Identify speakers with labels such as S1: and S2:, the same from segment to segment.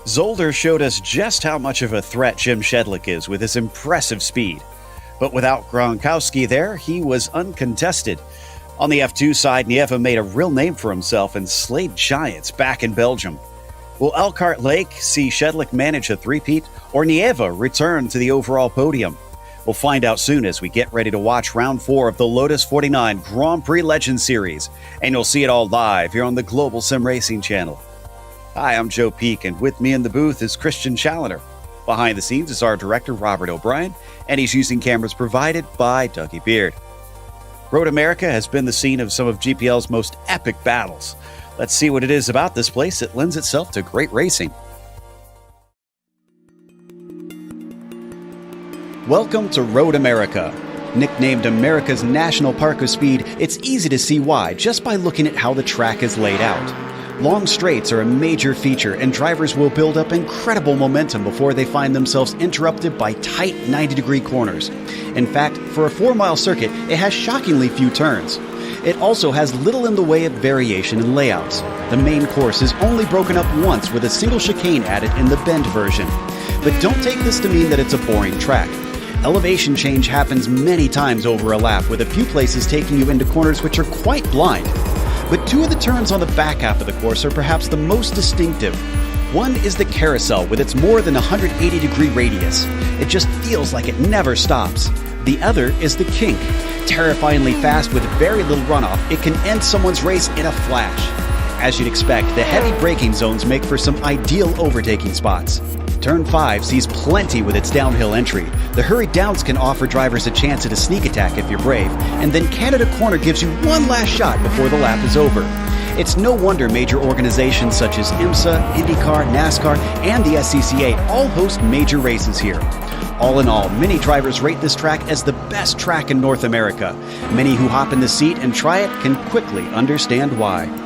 S1: Zolder showed us just how much of a threat Jim Shedlick is with his impressive speed. But without Gronkowski there, he was uncontested. On the F2 side, Nieva made a real name for himself and slayed giants back in Belgium. Will Elkhart Lake see Shedlick manage a three-peat, or Nieva return to the overall podium? We'll find out soon as we get ready to watch round 4 of the Lotus 49 Grand Prix Legend Series, and you'll see it all live here on the Global Sim Racing channel. Hi, I'm Joe Peak, and with me in the booth is Christian Challoner. Behind the scenes is our director, Robert O'Brien, and he's using cameras provided by Dougie Beard. Road America has been the scene of some of GPL's most epic battles. Let's see what it is about this place that lends itself to great racing. Welcome to Road America. Nicknamed America's National Park of Speed, it's easy to see why just by looking at how the track is laid out. Long straights are a major feature, and drivers will build up incredible momentum before they find themselves interrupted by tight 90-degree corners. In fact, for a 4-mile circuit, it has shockingly few turns. It also has little in the way of variation in layouts. The main course is only broken up once with a single chicane added in the bend version. But don't take this to mean that it's a boring track. Elevation change happens many times over a lap, with a few places taking you into corners which are quite blind. But 2 of the turns on the back half of the course are perhaps the most distinctive. One is the carousel with its more than 180-degree radius. It just feels like it never stops. The other is the kink. Terrifyingly fast with very little runoff, it can end someone's race in a flash. As you'd expect, the heavy braking zones make for some ideal overtaking spots. Turn 5 sees plenty with its downhill entry. The hurried downs can offer drivers a chance at a sneak attack if you're brave, and then Canada Corner gives you one last shot before the lap is over. It's no wonder major organizations such as IMSA, IndyCar, NASCAR, and the SCCA all host major races here. All in all, many drivers rate this track as the best track in North America. Many who hop in the seat and try it can quickly understand why.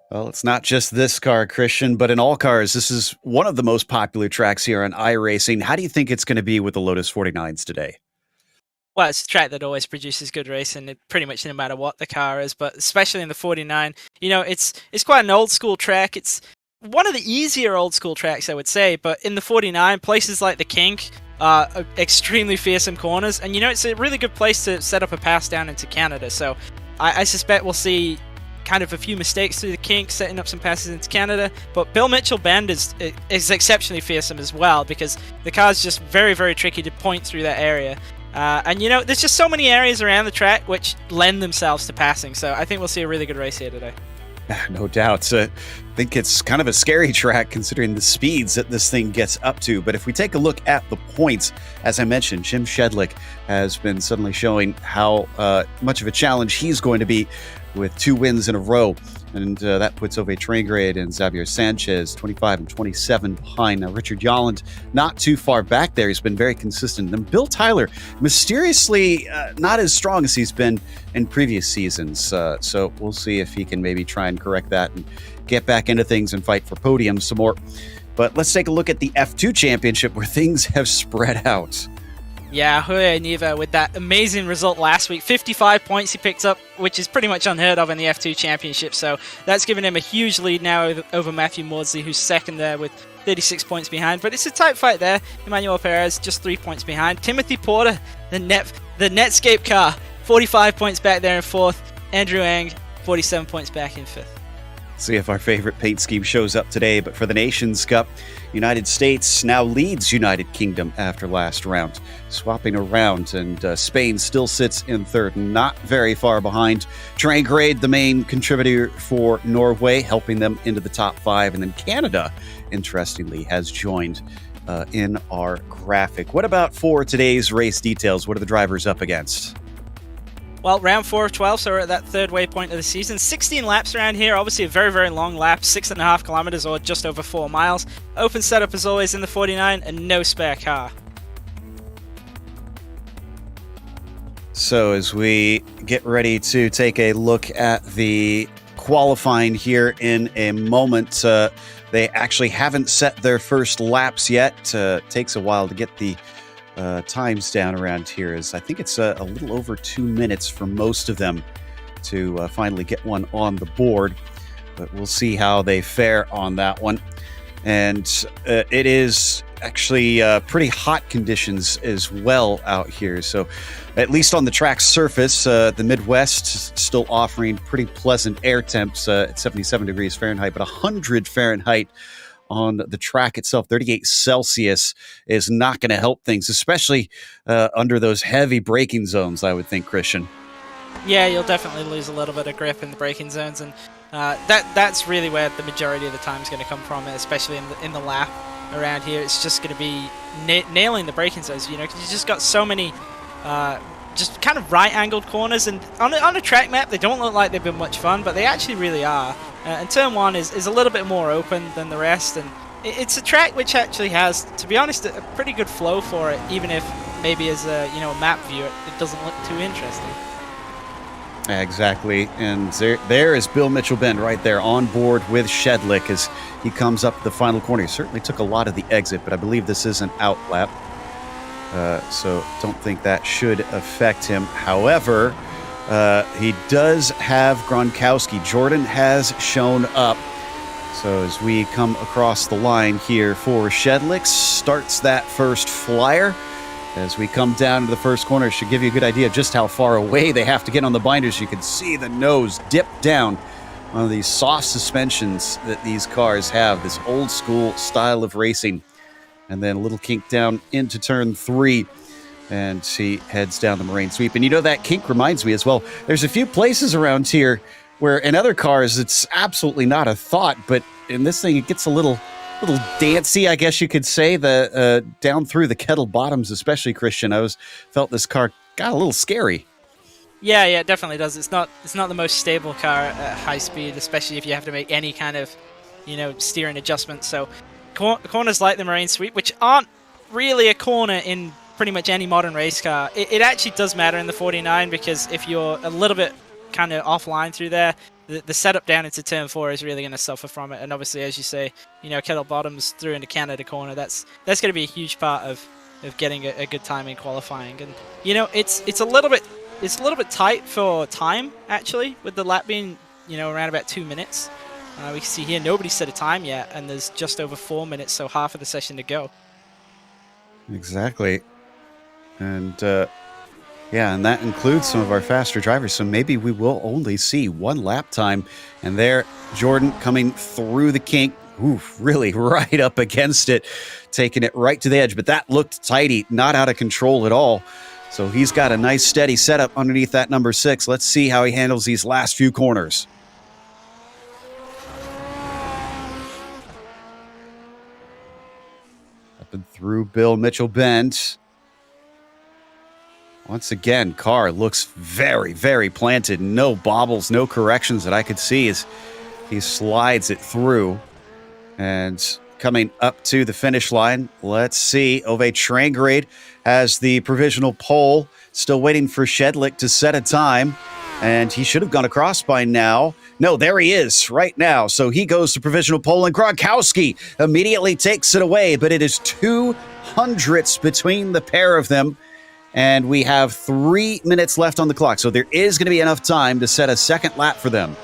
S1: Well, it's not just this car, Christian, but in all cars, this is one of the most popular tracks here on iRacing. How do you think it's going to be with the Lotus 49s today?
S2: Well, it's a track that always produces good racing, pretty much no matter what the car is, but especially in the 49. You know, it's quite an old school track. It's one of the easier old school tracks, I would say, but in the 49, places like the kink are extremely fearsome corners, and you know, it's a really good place to set up a pass down into Canada, so I suspect we'll see kind of a few mistakes through the kink, setting up some passes into Canada, but Bill Mitchell Bend is exceptionally fearsome as well, because the car's just very, very tricky to point through that area. And you know, there's just so many areas around the track which lend themselves to passing, so I think we'll see a really good race here today.
S1: No doubt. I think it's kind of a scary track considering the speeds that this thing gets up to. But if we take a look at the points, as I mentioned, Jim Shedlick has been suddenly showing how much of a challenge he's going to be with 2 wins in a row. And that puts Ove Traingrade and Xavier Sanchez 25 and 27 behind. Now, Richard Yolland not too far back there. He's been very consistent. And Bill Tyler, mysteriously not as strong as he's been in previous seasons. So we'll see if he can maybe try and correct that and get back into things and fight for podiums some more. But let's take a look at the F2 Championship where things have spread out.
S2: Yeah, Huye Nieva with that amazing result last week. 55 points he picked up, which is pretty much unheard of in the F2 Championship. So that's given him a huge lead now over Matthew Maudsley, who's second there with 36 points behind. But it's a tight fight there. Emmanuel Perez just 3 points behind. Timothy Porter, the Netscape car, 45 points back there in fourth. Andrew Ang, 47 points back in fifth.
S1: See if our favorite paint scheme shows up today, but for the Nations Cup, United States now leads United Kingdom after last round, swapping around, and Spain still sits in third, not very far behind. Traingrade, the main contributor for Norway, helping them into the top 5, and then Canada, interestingly, has joined in our graphic. What about for today's race details? What are the drivers up against?
S2: Well, round 4 of 12, so we're at that third waypoint of the season. 16 laps around here, obviously a very, very long lap, 6.5 kilometers or just over 4 miles. Open setup as always in the 49 and no spare car.
S1: So as we get ready to take a look at the qualifying here in a moment, they actually haven't set their first laps yet. Takes a while to get the times down around here. Is I think it's a little over 2 minutes for most of them to finally get one on the board. But we'll see how they fare on that one. And it is actually pretty hot conditions as well out here. So at least on the track's surface, the Midwest is still offering pretty pleasant air temps at 77 degrees Fahrenheit, but 100 Fahrenheit on the track itself. 38 Celsius is not going to help things, especially under those heavy braking zones, I would think, Christian.
S2: Yeah, you'll definitely lose a little bit of grip in the braking zones, and that's really where the majority of the time is going to come from, especially in the lap around here. It's just going to be nailing the braking zones, because you just got so many just kind of right-angled corners, and on a track map, they don't look like they've been much fun, but they actually really are. And Turn 1 is a little bit more open than the rest, and it's a track which actually has, to be honest, a pretty good flow for it, even if maybe as a map view it doesn't look too interesting.
S1: Exactly, and there is Bill Mitchell-Benn right there on board with Shedlick as he comes up the final corner. He certainly took a lot of the exit, but I believe this is an out lap, so don't think that should affect him. However, he does have Gronkowski. Jordan has shown up, so as we come across the line here for Shedlick, starts that first flyer. As we come down to the first corner, it should give you a good idea of just how far away they have to get on the binders. You can see the nose dip down on these soft suspensions that these cars have, this old school style of racing. And then a little kink down into turn 3, and he heads down the Moraine sweep. And that kink reminds me as well, there's a few places around here where in other cars it's absolutely not a thought, but in this thing it gets a little dancey, I guess you could say, the down through the kettle bottoms, especially, Christian. Felt this car got a little scary.
S2: Yeah, it definitely does. It's not the most stable car at high speed, especially if you have to make any kind of steering adjustments. So corners like the Moraine sweep, which aren't really a corner in pretty much any modern race car, it actually does matter in the 49, because if you're a little bit kind of offline through there, the setup down into turn 4 is really going to suffer from it. And obviously, as you say, kettle bottoms through into Canada corner, that's going to be a huge part of getting a good time in qualifying. And it's a little bit tight for time, actually, with the lap being around about 2 minutes. We can see here nobody set a time yet, and there's just over 4 minutes, so half of the session to go.
S1: Exactly. And and that includes some of our faster drivers, so maybe we will only see one lap time. And there, Jordan coming through the kink, really right up against it, taking it right to the edge. But that looked tighty, not out of control at all. So he's got a nice steady setup underneath that number 6. Let's see how he handles these last few corners. Up and through Bill Mitchell-Benn. Once again, car looks very, very planted. No bobbles, no corrections that I could see as he slides it through. And coming up to the finish line, let's see. Ove Trangrade has the provisional pole. Still waiting for Shedlick to set a time. And he should have gone across by now. No, there he is right now. So he goes to provisional pole, and Gronkowski immediately takes it away. But it is 200ths between the pair of them. And we have 3 minutes left on the clock, so there is going to be enough time to set a second lap for them.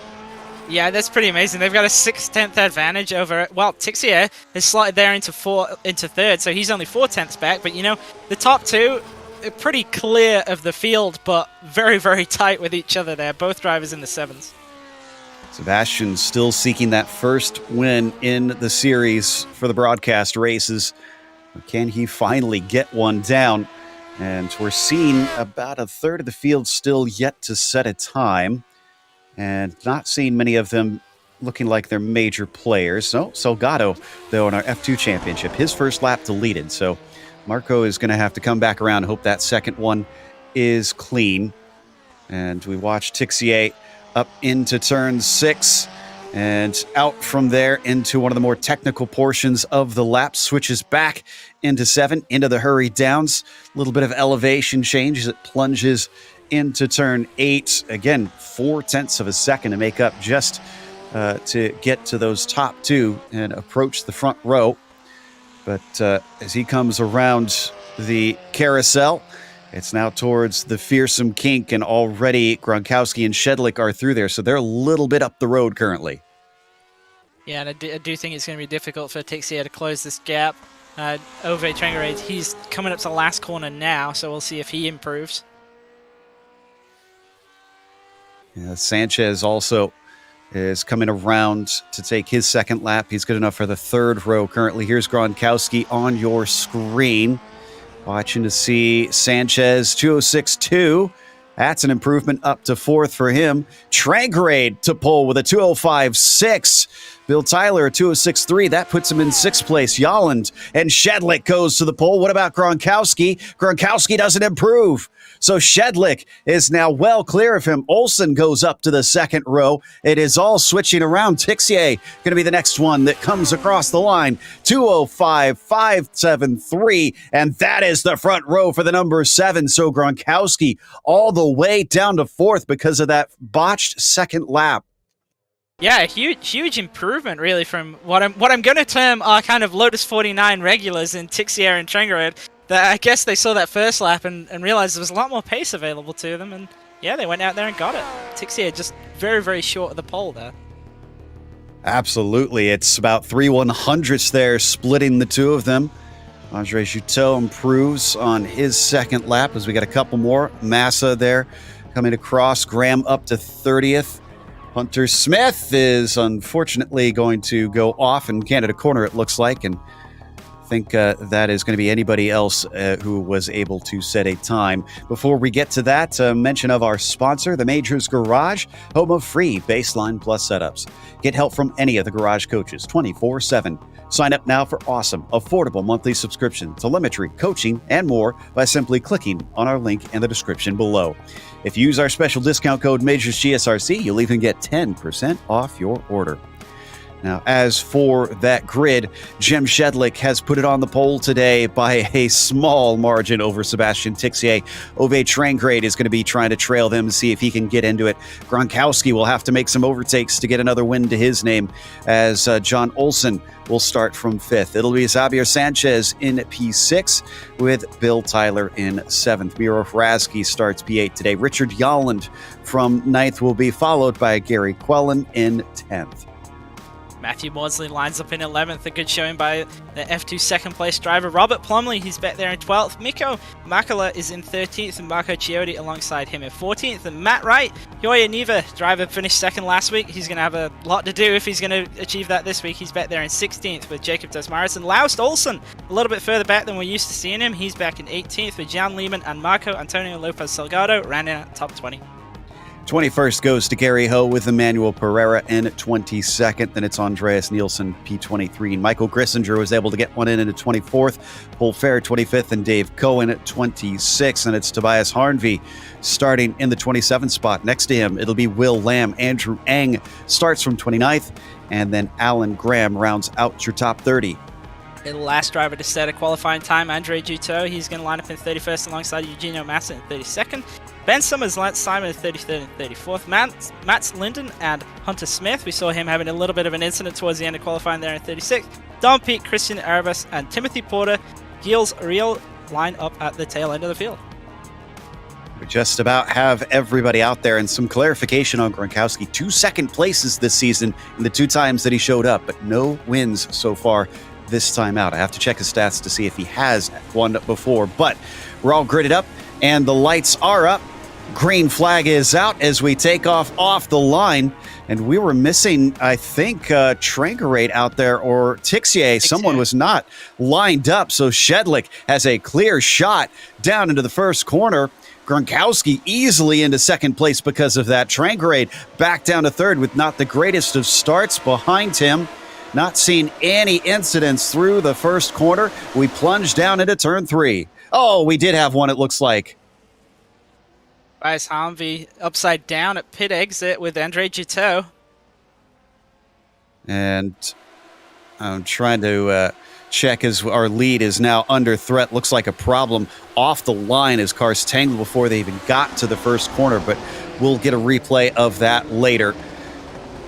S2: Yeah, that's pretty amazing. They've got a 6/10 advantage over, Tixier has slotted there into third, so he's only 4/10 back. But the top two are pretty clear of the field, but very, very tight with each other there. Both drivers in the 7s.
S1: Sebastian still seeking that first win in the series for the broadcast races. Can he finally get one down? And we're seeing about a third of the field still yet to set a time. And not seeing many of them looking like they're major players. No, Salgado, though, in our F2 championship, his first lap deleted. So Marco is going to have to come back around and hope that second one is clean. And we watch Tixier up into turn 6 and out from there into one of the more technical portions of the lap. Switches back into 7, into the hurry downs. A little bit of elevation change as it plunges into turn 8. Again, 0.4 of a second to make up just to get to those top 2 and approach the front row. But as he comes around the carousel. It's now towards the fearsome kink, and already Gronkowski and Shedlick are through there, so they're a little bit up the road currently.
S2: Yeah, and I do think it's going to be difficult for Tixier to close this gap. Ove Trangarade, he's coming up to the last corner now, so we'll see if he improves.
S1: Yeah, Sanchez also is coming around to take his second lap. He's good enough for the third row currently. Here's Gronkowski on your screen. Watching to see Sanchez, 206.2. That's an improvement up to fourth for him. Trangarade to pole with a 205.6. Bill Tyler, 206.3. That puts him in sixth place. Yolland and Shedlick goes to the pole. What about Gronkowski? Gronkowski doesn't improve. So Shedlick is now well clear of him. Olsen goes up to the second row. It is all switching around. Tixier going to be the next one that comes across the line. 205.573. And that is the front row for the number 7. So Gronkowski all the way down to fourth because of that botched second lap.
S2: Yeah, huge improvement really from what I'm going to term our kind of Lotus 49 regulars in Tixier and Trangarade. That I guess they saw that first lap and realized there was a lot more pace available to them, and yeah, they went out there and got it. Tixier just very short of the pole there.
S1: Absolutely, it's about 3/100ths there, splitting the two of them. Andre Juteau improves on his second lap as we got a couple more. Massa there coming across. Graham up to 30th. Hunter Smith is unfortunately going to go off in Canada Corner, it looks like, and I think that is going to be anybody else who was able to set a time. Before we get to that, mention of our sponsor, the Majors Garage, home of free Baseline Plus setups. Get help from any of the garage coaches 24/7. Sign up now for awesome, affordable monthly subscription, telemetry, coaching, and more by simply clicking on our link in the description below. If you use our special discount code MajorsGSRC, you'll even get 10% off your order. Now, as for that grid, Jim Shedlick has put it on the pole today by a small margin over Sebastian Tixier. Ove Trangarade is going to be trying to trail them to see if he can get into it. Gronkowski will have to make some overtakes to get another win to his name, as John Olsen will start from fifth. It'll be Xavier Sanchez in P6 with Bill Tyler in seventh. Miro Hrazky starts P8 today. Richard Yolland from ninth will be followed by Gary Quellen in 10th.
S2: Matthew Maudsley lines up in 11th, a good showing by the F2 second place driver. Robert Plumley, he's back there in 12th. Mikko Makala is in 13th, and Marco Chiodi alongside him in 14th. And Matt Wright, Yoya Neva driver, finished second last week. He's going to have a lot to do if he's going to achieve that this week. He's back there in 16th with Jacob Desmaris. And Laust Olsen, a little bit further back than we're used to seeing him. He's back in 18th with Jan Lehman and Marco Antonio Lopez Salgado, rounding out top 20.
S1: 21st goes to Gary Ho with Emmanuel Pereira in 22nd. Then it's Andreas Nielsen, P23. Michael Grissinger was able to get one in into 24th. Paul Fair, 25th, and Dave Cohen at 26th. And it's Tobias Harnvey starting in the 27th spot. Next to him, it'll be Will Lamb. Andrew Eng starts from 29th. And then Alan Graham rounds out your top 30.
S2: The last driver to set a qualifying time, Andre Juteau, he's going to line up in 31st alongside Eugenio Massa in 32nd. Ben Summers, Lance Simon in 33rd and 34th. Mats Linden and Hunter Smith, we saw him having a little bit of an incident towards the end of qualifying there in 36th. Don Peake, Christian Erebus, and Timothy Porter, Gilles Ariel line up at the tail end of the field.
S1: We just about have everybody out there, and some clarification on Gronkowski. 2 second places this season in the 2 times that he showed up, but no wins so far this time out. I have to check his stats to see if he has won before, but we're all gridded up and the lights are up. Green flag is out as we take off the line, and we were missing, I think, Trangarade out there, or Tixier. Someone was not lined up, so Shedlick has a clear shot down into the first corner. Gronkowski easily into second place because of that. Trangarade back down to third with not the greatest of starts behind him. Not seeing any incidents through the first corner. We plunge down into turn 3. Oh, we did have one, it looks like.
S2: Tobias Harnvey upside down at pit exit with Andre Juteau.
S1: And I'm trying to check as our lead is now under threat. Looks like a problem off the line as cars tangled before they even got to the first corner, but we'll get a replay of that later.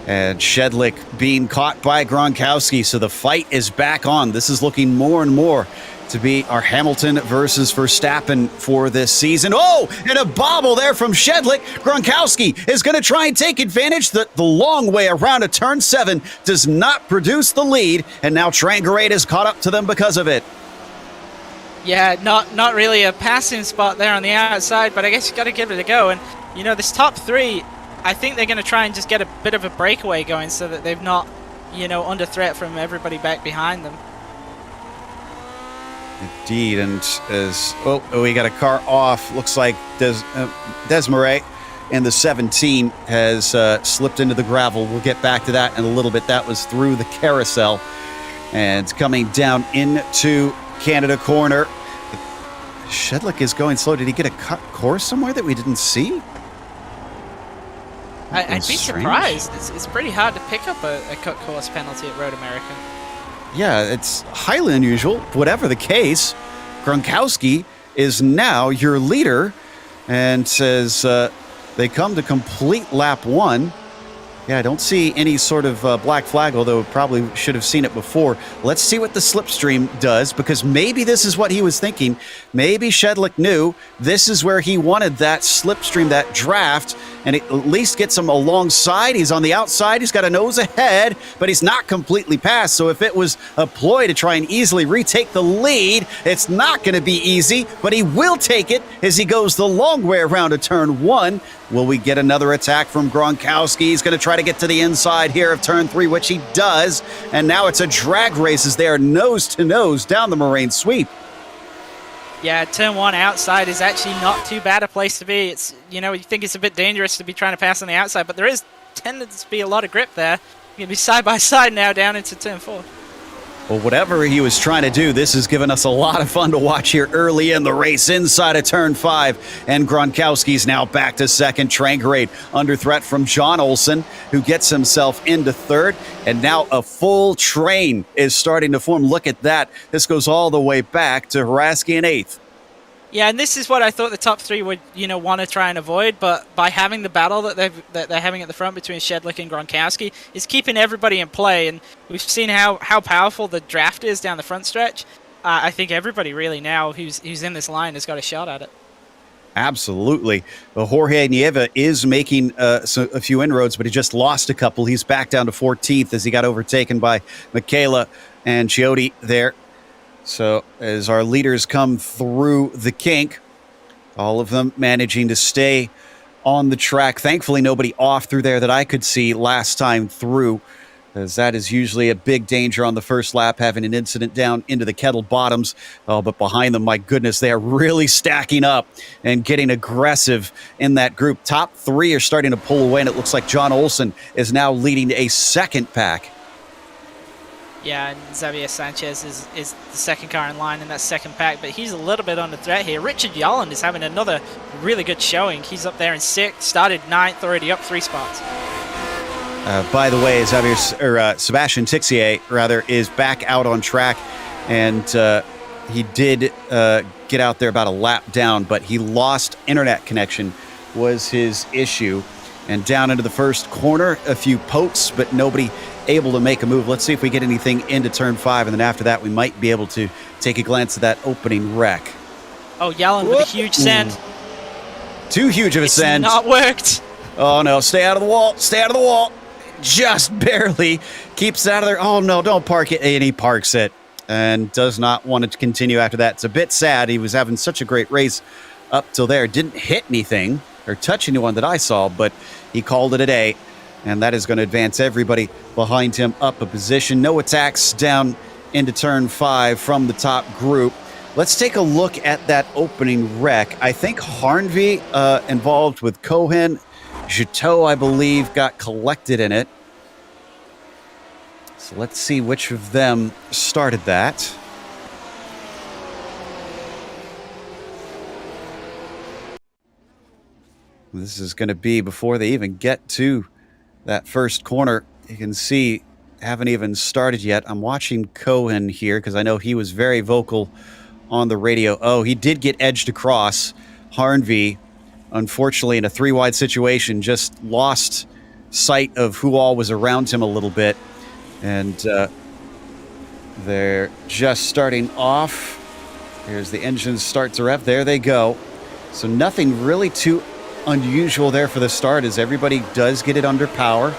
S1: And Shedlick being caught by Gronkowski, so the fight is back on. This is looking more and more to be our Hamilton versus Verstappen for this season. Oh, and a bobble there from Shedlick. Gronkowski is going to try and take advantage. The long way around a turn 7 does not produce the lead, and now Trangarade is caught up to them because of it.
S2: Yeah, not really a passing spot there on the outside, but I guess you got to give it a go. And, you know, this top 3, I think they're going to try and just get a bit of a breakaway going so that they've not, you know, under threat from everybody back behind them.
S1: Indeed, and as we got a car off. Looks like Desmarais in the 17 has slipped into the gravel. We'll get back to that in a little bit. That was through the carousel and coming down into Canada corner. Shedlick is going slow. Did he get a cut course somewhere that we didn't see?
S2: I'd be surprised. It's pretty hard to pick up a cut course penalty at Road America.
S1: Yeah, it's highly unusual. Whatever the case, Gronkowski is now your leader, and says they come to complete lap 1. Yeah, I don't see any sort of black flag, although probably should have seen it before. Let's see what the slipstream does, because maybe this is what he was thinking. Maybe Shedlick knew this is where he wanted that slipstream, that draft, and it at least gets him alongside. He's on the outside. He's got a nose ahead, but he's not completely past. So if it was a ploy to try and easily retake the lead, it's not going to be easy, but he will take it as he goes the long way around to turn 1. Will we get another attack from Gronkowski? He's going to try to get to the inside here of turn 3, which he does. And now it's a drag race as they are nose to nose down the Moraine sweep.
S2: Yeah, turn 1 outside is actually not too bad a place to be. It's, you know, you think it's a bit dangerous to be trying to pass on the outside, but there is tended to be a lot of grip there. You're going to be side by side now down into turn 4.
S1: Well, whatever he was trying to do, this has given us a lot of fun to watch here early in the race inside of turn 5. And Gronkowski's now back to second. Trangarade under threat from John Olsen, who gets himself into third. And now a full train is starting to form. Look at that. This goes all the way back to Haraski in 8th.
S2: Yeah, and this is what I thought the top 3 would, you know, want to try and avoid, but by having the battle that they're having at the front between Shedlick and Gronkowski, is keeping everybody in play, and we've seen how powerful the draft is down the front stretch. I think everybody really now who's in this line has got a shot at it.
S1: Absolutely. Well, Jorge Nieva is making a few inroads, but he just lost a couple. He's back down to 14th as he got overtaken by Michaela and Chiotti there. So as our leaders come through the kink, all of them managing to stay on the track. Thankfully, nobody off through there that I could see last time through, as that is usually a big danger on the first lap, having an incident down into the kettle bottoms. Oh, but behind them, my goodness, they are really stacking up and getting aggressive in that group. Top 3 are starting to pull away, and it looks like John Olsen is now leading a second pack.
S2: Yeah, and Xavier Sanchez is the second car in line in that second pack, but he's a little bit under threat here. Richard Yolland is having another really good showing. He's up there in 6th, started 9th, already up 3 spots.
S1: By the way, Sebastian Tixier, is back out on track, and he did get out there about a lap down, but he lost internet connection was his issue. And down into the first corner, a few pokes, but nobody able to make a move. Let's see if we get anything into turn 5, and then after that, we might be able to take a glance at that opening wreck.
S2: Oh, Yallen with a huge send.
S1: Too huge of a send.
S2: It's not worked.
S1: Oh, no. Stay out of the wall. Stay out of the wall. Just barely keeps it out of there. Oh, no. Don't park it. And he parks it and does not want to continue after that. It's a bit sad. He was having such a great race up till there. Didn't hit anything or touch anyone that I saw, but he called it a day, and that is going to advance everybody behind him up a position. No attacks down into turn 5 from the top group. Let's take a look at that opening wreck. I think Harnvey involved with Cohen. Juteau, I believe, got collected in it. So let's see which of them started that. This is going to be before they even get to that first corner. You can see, haven't even started yet. I'm watching Cohen here because I know he was very vocal on the radio. Oh, he did get edged across. Harnvey, unfortunately, in a 3-wide situation, just lost sight of who all was around him a little bit. And they're just starting off. Here's the engines start to rev. There they go. So nothing really too unusual there for the start, as everybody does get it under power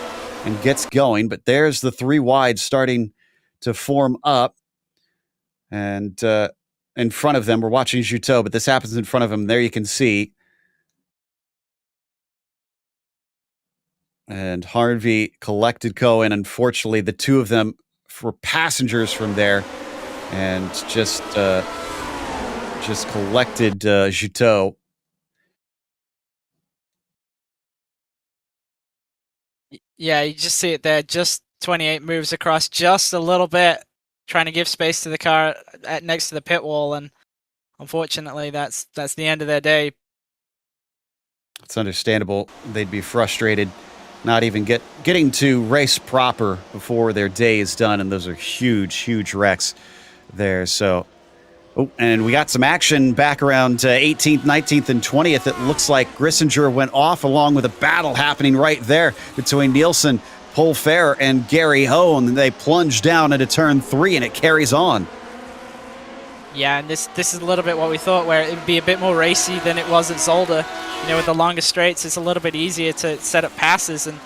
S1: and gets going. But there's the 3 wide starting to form up. And in front of them, we're watching Juteau, but this happens in front of him. There you can see. And Harvey collected Cohen. Unfortunately, the 2 of them were passengers from there, and just collected Juteau.
S2: Yeah, you just see it there. Just 28 moves across just a little bit, trying to give space to the car next to the pit wall, and unfortunately, that's the end of their day.
S1: It's understandable. They'd be frustrated not even getting to race proper before their day is done, and those are huge wrecks there. So, and we got some action back around 18th, 19th, and 20th. It looks like Grissinger went off, along with a battle happening right there between Nielsen, Polfair, and Gary Hone. They plunge down into turn 3, and it carries on.
S2: Yeah, and this is a little bit what we thought, where it would be a bit more racy than it was at Zolder. You know, with the longer straights, it's a little bit easier to set up passes, and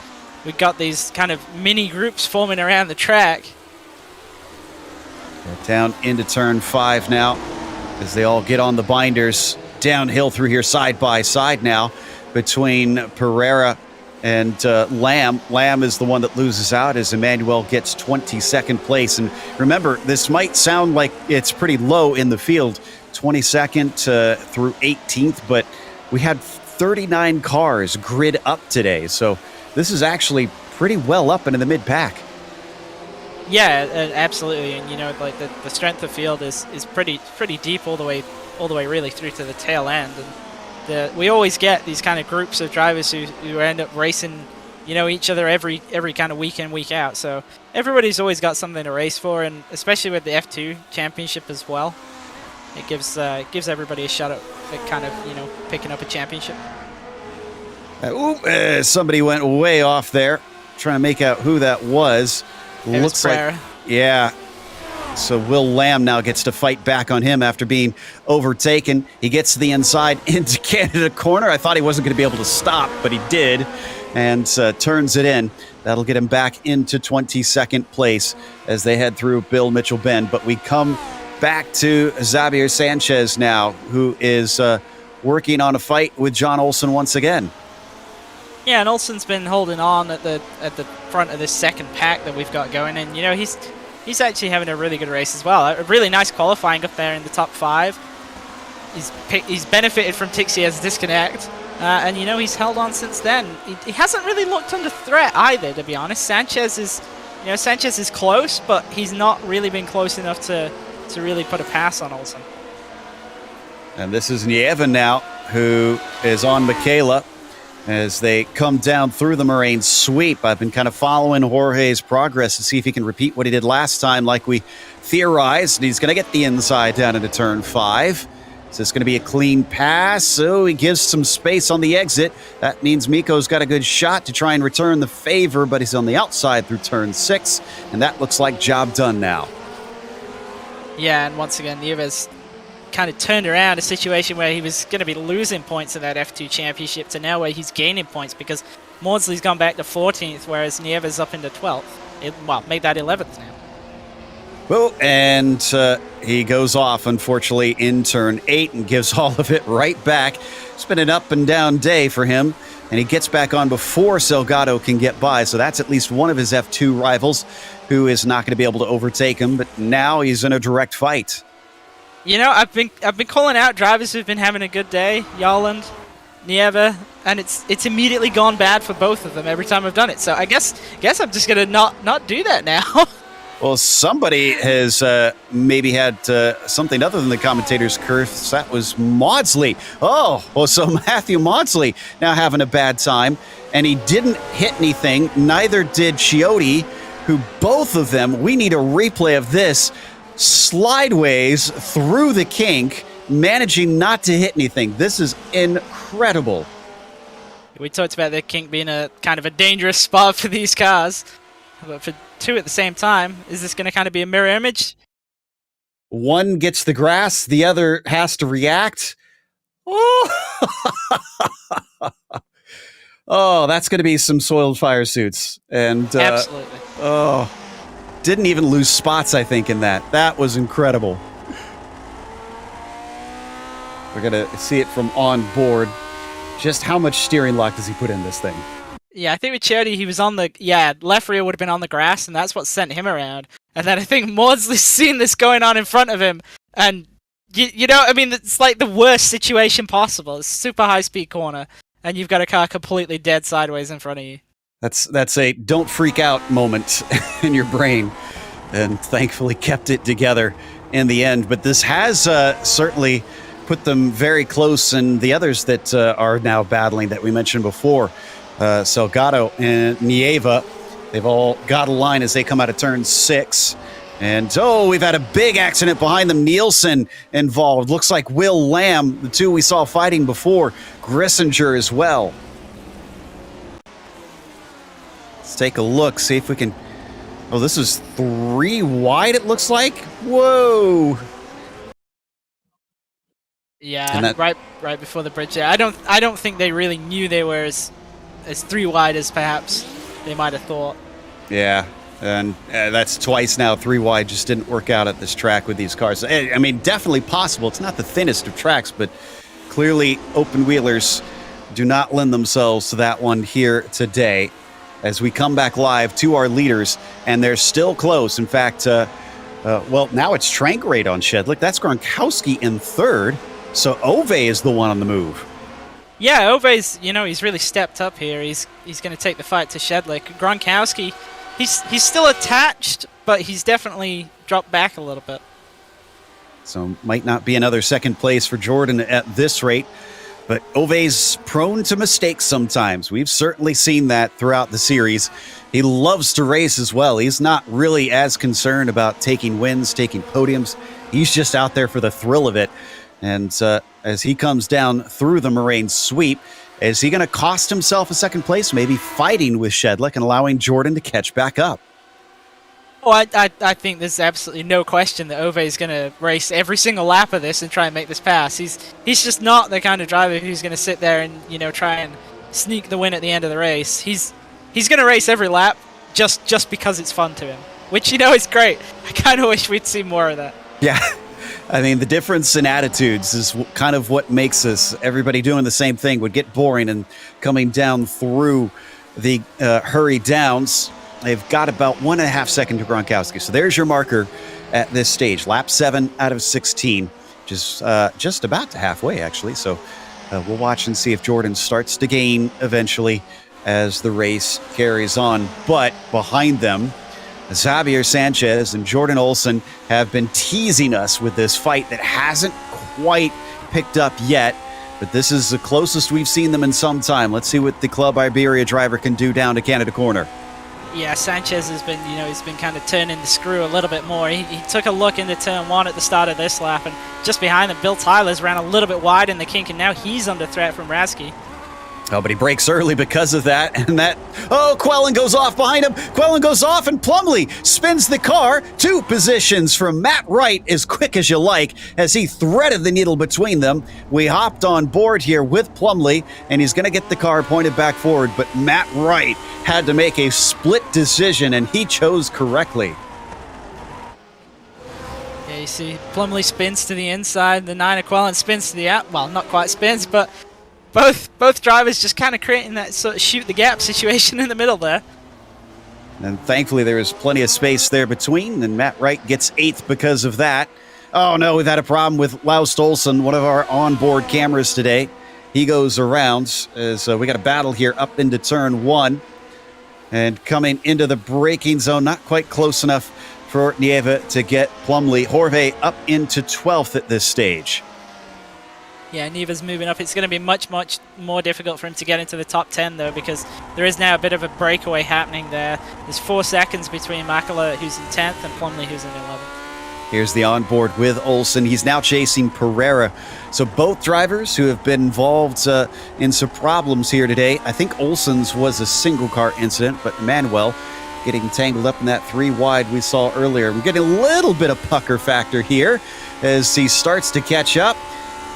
S2: we've got these kind of mini groups forming around the track.
S1: They're down into turn 5 now, as they all get on the binders. Downhill through here side by side now between Pereira and Lamb. Lamb is the one that loses out as Emmanuel gets 22nd place. And remember, this might sound like it's pretty low in the field, 22nd through 18th, but we had 39 cars grid up today. So this is actually pretty well up into the mid-pack.
S2: Yeah, absolutely. And, you know, like the strength of field is pretty deep all the way really through to the tail end. And we always get these kind of groups of drivers who end up racing, you know, each other every kind of week in, week out. So everybody's always got something to race for, and especially with the F2 championship as well, it gives everybody a shot at kind of, you know, picking up a championship.
S1: Somebody went way off there, trying to make out who that was. Looks like, yeah. So Will Lamb now gets to fight back on him after being overtaken. He gets to the inside into Canada corner. I thought he wasn't going to be able to stop, but he did, and turns it in. That'll get him back into 22nd place as they head through Bill Mitchell Bend. But we come back to Xavier Sanchez now, who is working on a fight with John Olsen once again.
S2: Yeah, and Olsen's been holding on at the front of this second pack that we've got going, and you know he's actually having a really good race as well. A really nice qualifying up there in the top 5. He's benefited from Tixia's disconnect, and you know he's held on since then. He hasn't really looked under threat either, to be honest. Sanchez is close, but he's not really been close enough to really put a pass on Olsen.
S1: And this is Nieva now, who is on Michaela as they come down through the Moraine sweep. I've been kind of following Jorge's progress to see if he can repeat what he did last time, like we theorized. And he's going to get the inside down into turn 5. So it's going to be a clean pass. So he gives some space on the exit. That means Miko's got a good shot to try and return the favor, but he's on the outside through turn 6. And that looks like job done now.
S2: Yeah, and once again, Nieves kind of turned around a situation where he was going to be losing points in that F2 championship to now where he's gaining points, because Maudsley's gone back to 14th, whereas Nieves up into 12th. Made that 11th now.
S1: Well, and he goes off, unfortunately, in turn 8 and gives all of it right back. It's been an up and down day for him, and he gets back on before Salgado can get by, so that's at least one of his F2 rivals who is not going to be able to overtake him, but now he's in a direct fight.
S2: You know, I've been calling out drivers who've been having a good day, Jarland, Nieva, and it's immediately gone bad for both of them every time I've done it. So I guess I'm just gonna not do that now.
S1: Well, somebody has maybe had something other than the commentator's curse. That was Maudsley. Oh, well, so Matthew Maudsley now having a bad time, and he didn't hit anything. Neither did Chiotti, who both of them, we need a replay of this, slideways through the kink, managing not to hit anything. This is incredible.
S2: We talked about the kink being a kind of a dangerous spot for these cars, but for two at the same time, is this going to kind of be a mirror image?
S1: One gets the grass, the other has to react. Oh, oh, that's going to be some soiled fire suits. And
S2: Absolutely.
S1: Oh, didn't even lose spots, I think, in that. That was incredible. We're going to see it from on board. Just how much steering lock does he put in this thing?
S2: Yeah, I think with Chody, he was on the... Yeah, left rear would have been on the grass, and that's what sent him around. And then I think Maudsley's seen this going on in front of him, and... You know, I mean, it's like the worst situation possible. It's a super high-speed corner, and you've got a car completely dead sideways in front of you.
S1: That's a don't freak out moment in your brain, and thankfully kept it together in the end. But this has certainly put them very close, and the others that are now battling that we mentioned before, Salgado and Nieva, they've all got a line as they come out of turn 6. And, we've had a big accident behind them. Nielsen involved. Looks like Will Lamb, the two we saw fighting before. Grissinger as well. Let's take a look, see if we can... Oh, this is 3 wide, it looks like. Whoa!
S2: Yeah, right before the bridge there. I don't think they really knew they were as 3 wide as perhaps they might have thought.
S1: Yeah. And that's twice now. 3 wide just didn't work out at this track with these cars. I mean, definitely possible. It's not the thinnest of tracks, but clearly open wheelers do not lend themselves to that one here today. As we come back live to our leaders, and they're still close. In fact, well, now it's Trangrade on Shedlick. That's Gronkowski in 3rd. So Ove is the one on the move.
S2: Yeah, Ove's, he's really stepped up here. He's going to take the fight to Shedlick. Gronkowski... He's still attached, but he's definitely dropped back a little bit.
S1: So might not be another second place for Jordan at this rate, but Ove's prone to mistakes sometimes. We've certainly seen that throughout the series. He loves to race as well. He's not really as concerned about taking wins, taking podiums. He's just out there for the thrill of it. And as he comes down through the Moraine sweep, is he going to cost himself a second place, maybe fighting with Shedlick and allowing Jordan to catch back up?
S2: Oh, I think there's absolutely no question that Ove is going to race every single lap of this and try and make this pass. He's just not the kind of driver who's going to sit there and try and sneak the win at the end of the race. He's going to race every lap just because it's fun to him, which is great. I kind of wish we'd see more of that.
S1: Yeah. I mean, the difference in attitudes is kind of what makes us. Everybody doing the same thing would get boring, and coming down through the hurry downs, they've got about 1.5 seconds to Gronkowski. So there's your marker at this stage. Lap 7 out of 16, which is just about to halfway, actually. So we'll watch and see if Jordan starts to gain eventually as the race carries on. But behind them, Xavier Sanchez and Jordan Olson have been teasing us with this fight that hasn't quite picked up yet, but this is the closest we've seen them in some time. Let's see what the Club Iberia driver can do down to Canada Corner.
S2: Yeah, Sanchez has been, he's been kind of turning the screw a little bit more. He took a look into turn 1 at the start of this lap, and just behind him, Bill Tyler's ran a little bit wide in the kink, and now he's under threat from Rasky.
S1: Oh, but he breaks early because of that, and Quellen goes off behind him. Quellen goes off, and Plumley spins the car 2 positions from Matt Wright, as quick as you like, as he threaded the needle between them. We hopped on board here with Plumley, and he's going to get the car pointed back forward, but Matt Wright had to make a split decision, and he chose correctly.
S2: Yeah, you see Plumley spins to the inside, the 9 of Quellen spins to the out. Well, not quite spins, but both drivers just kind of creating that sort of shoot the gap situation in the middle there.
S1: And thankfully there was plenty of space there between, and Matt Wright gets 8th because of that. Oh no, we've had a problem with Laust Olsen, one of our onboard cameras today. He goes around as we got a battle here up into turn 1. And coming into the braking zone, not quite close enough for Nieva to get Plumley. Horvey up into 12th at this stage.
S2: Yeah, Neva's moving up. It's going to be much more difficult for him to get into the top 10, though, because there is now a bit of a breakaway happening there. There's 4 seconds between Makala, who's in 10th, and Plumley, who's in 11th.
S1: Here's the onboard with Olsen. He's now chasing Pereira. So both drivers who have been involved in some problems here today. I think Olsen's was a single car incident, but Manuel getting tangled up in that 3 wide we saw earlier. We're getting a little bit of pucker factor here as he starts to catch up.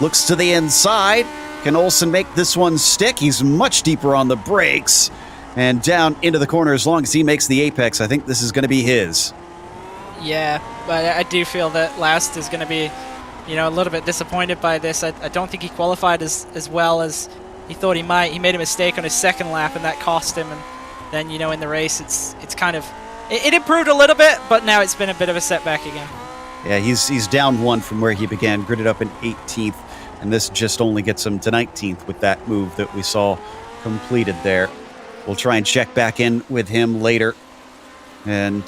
S1: Looks to the inside. Can Olsen make this one stick? He's much deeper on the brakes and down into the corner. As long as he makes the apex, I think this is going to be his.
S2: Yeah, but I do feel that Last is going to be, a little bit disappointed by this. I don't think he qualified as well as he thought he might. He made a mistake on his second lap, and that cost him. And then, in the race, it's kind of... It improved a little bit, but now it's been a bit of a setback again.
S1: Yeah, he's down 1 from where he began, gridded up in 18th, and this just only gets him to 19th with that move that we saw completed there. We'll try and check back in with him later. And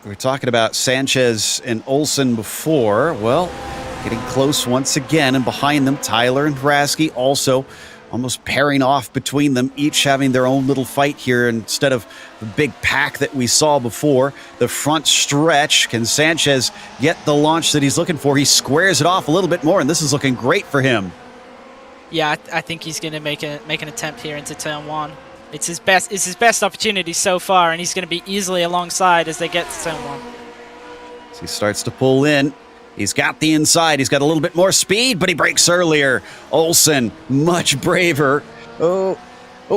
S1: we're talking about Sanchez and Olsen before. Well, getting close once again, and behind them, Tyler and Hraske also almost pairing off between them, each having their own little fight here instead of the big pack that we saw before. The front stretch, can Sanchez get the launch that he's looking for? He squares it off a little bit more, and this is looking great for him.
S2: Yeah, I think he's going to make an attempt here into turn 1. It's his best opportunity so far, and he's going to be easily alongside as they get to turn 1.
S1: So he starts to pull in. He's got the inside. He's got a little bit more speed, but he brakes earlier. Olsen, much braver. Oh,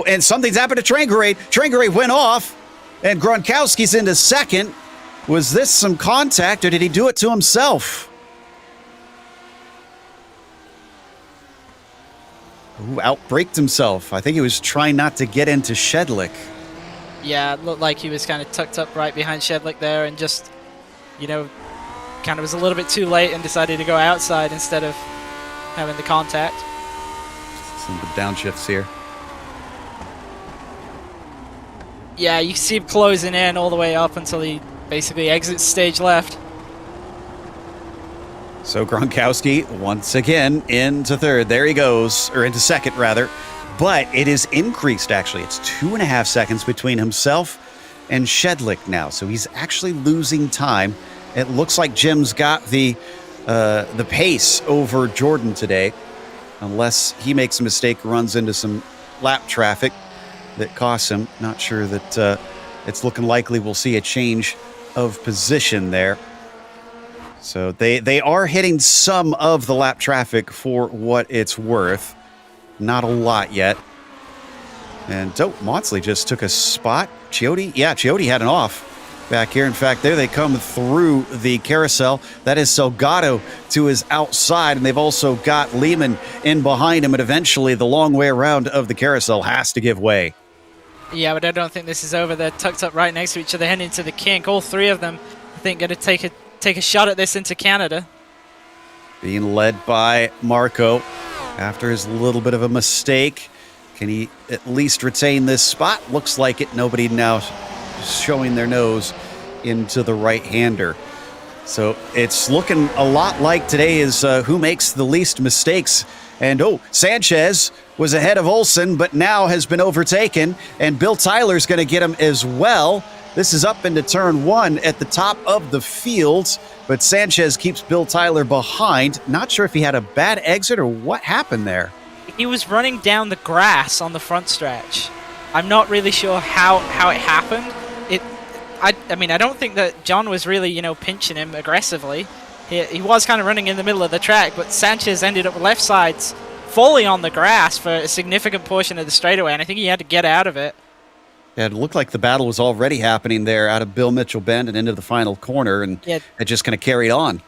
S1: and something's happened to Trangarade. Trangarade went off, and Gronkowski's into second. Was this some contact, or did he do it to himself? Outbraked himself. I think he was trying not to get into Shedlick.
S2: Yeah, it looked like he was kind of tucked up right behind Shedlick there and just, kind of was a little bit too late and decided to go outside instead of having the contact.
S1: Some of the downshifts here.
S2: Yeah, you see him closing in all the way up until he basically exits stage left.
S1: So Gronkowski once again into third. There he goes, or into second rather. But it is increased actually. It's 2.5 seconds between himself and Shedlick now. So he's actually losing time. It looks like Jim's got the pace over Jordan today, unless he makes a mistake, runs into some lap traffic that costs him. Not sure that it's looking likely we'll see a change of position there. So they are hitting some of the lap traffic for what it's worth. Not a lot yet. And Maudsley just took a spot. Chiotti had an off back here. In fact, there they come through the carousel. That is Salgado to his outside, and they've also got Lehman in behind him, and eventually the long way around of the carousel has to give way.
S2: Yeah, but I don't think this is over. They're tucked up right next to each other, heading into the kink. All 3 of them, I think, going to take a shot at this into Canada.
S1: Being led by Marco after his little bit of a mistake. Can he at least retain this spot? Looks like it. Nobody now showing their nose into the right-hander. So it's looking a lot like today is who makes the least mistakes. And Sanchez was ahead of Olsen, but now has been overtaken, and Bill Tyler's going to get him as well. This is up into turn 1 at the top of the field, but Sanchez keeps Bill Tyler behind. Not sure if he had a bad exit or what happened there.
S2: He was running down the grass on the front stretch. I'm not really sure how it happened. I don't think that John was really, pinching him aggressively. He was kind of running in the middle of the track, but Sanchez ended up left sides fully on the grass for a significant portion of the straightaway, and I think he had to get out of it.
S1: Yeah, it looked like the battle was already happening there out of Bill Mitchell Bend and into the final corner, and it just kind of carried on.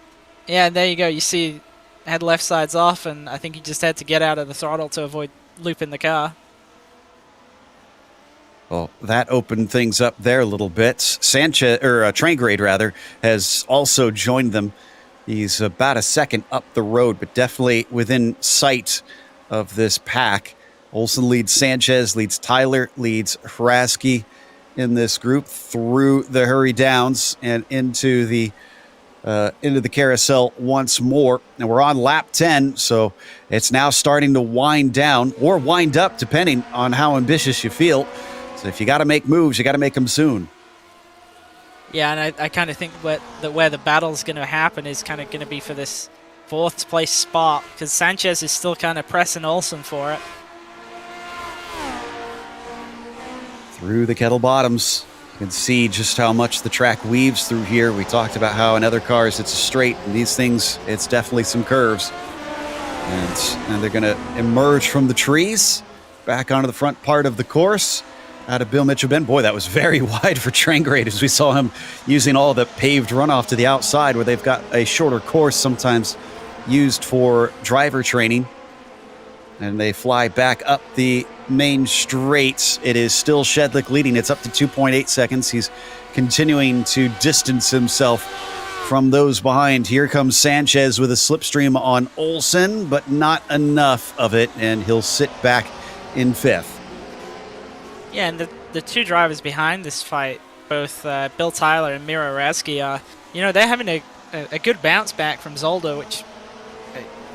S2: Yeah, there you go. You see, had left sides off, and I think he just had to get out of the throttle to avoid looping the car.
S1: Well, that opened things up there a little bit. Trangrade rather, has also joined them. He's about a second up the road, but definitely within sight of this pack. Olsen leads Sanchez, leads Tyler, leads Hraske in this group through the hurry downs and into the carousel once more. And we're on lap 10, so it's now starting to wind down or wind up, depending on how ambitious you feel. So if you got to make moves, you got to make them soon.
S2: Yeah, and I kind of think where the battle's going to happen is kind of going to be for this 4th place spot, because Sanchez is still kind of pressing Olsen for it.
S1: Through the kettle bottoms, you can see just how much the track weaves through here. We talked about how in other cars it's a straight, and these things, it's definitely some curves. And they're going to emerge from the trees back onto the front part of the course. Out of Bill Mitchell Bend. Boy, that was very wide for Trangrade as we saw him using all the paved runoff to the outside where they've got a shorter course sometimes used for driver training. And they fly back up the main straight. It is still Shedlick leading. It's up to 2.8 seconds. He's continuing to distance himself from those behind. Here comes Sanchez with a slipstream on Olsen, but not enough of it, and he'll sit back in 5th.
S2: Yeah, and the 2 drivers behind this fight, both Bill Tyler and Miro Razki, they're having a good bounce back from Zolder, which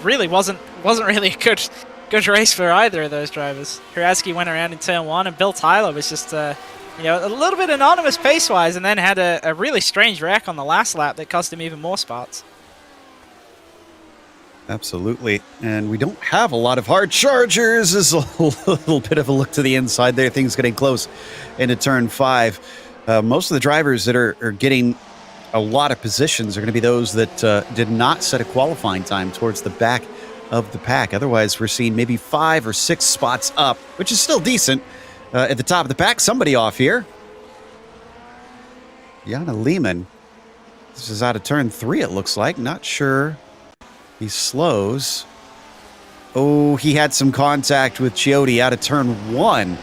S2: really wasn't really a good race for either of those drivers. Razki went around in turn 1, and Bill Tyler was just a little bit anonymous pace-wise, and then had a really strange wreck on the last lap that cost him even more spots. Absolutely. And we don't have a lot of hard chargers. There's a little bit of a look to the inside there. Things getting close into turn 5. Most of the drivers that are getting a lot of positions are going to be those that did not set a qualifying time towards the back of the pack. Otherwise, we're seeing maybe 5 or 6 spots up, which is still decent. At the top of the pack, somebody off here. Jana Lehman. This is out of turn 3, it looks like. Not sure. He slows. Oh, he had some contact with Chiotti out of turn 1.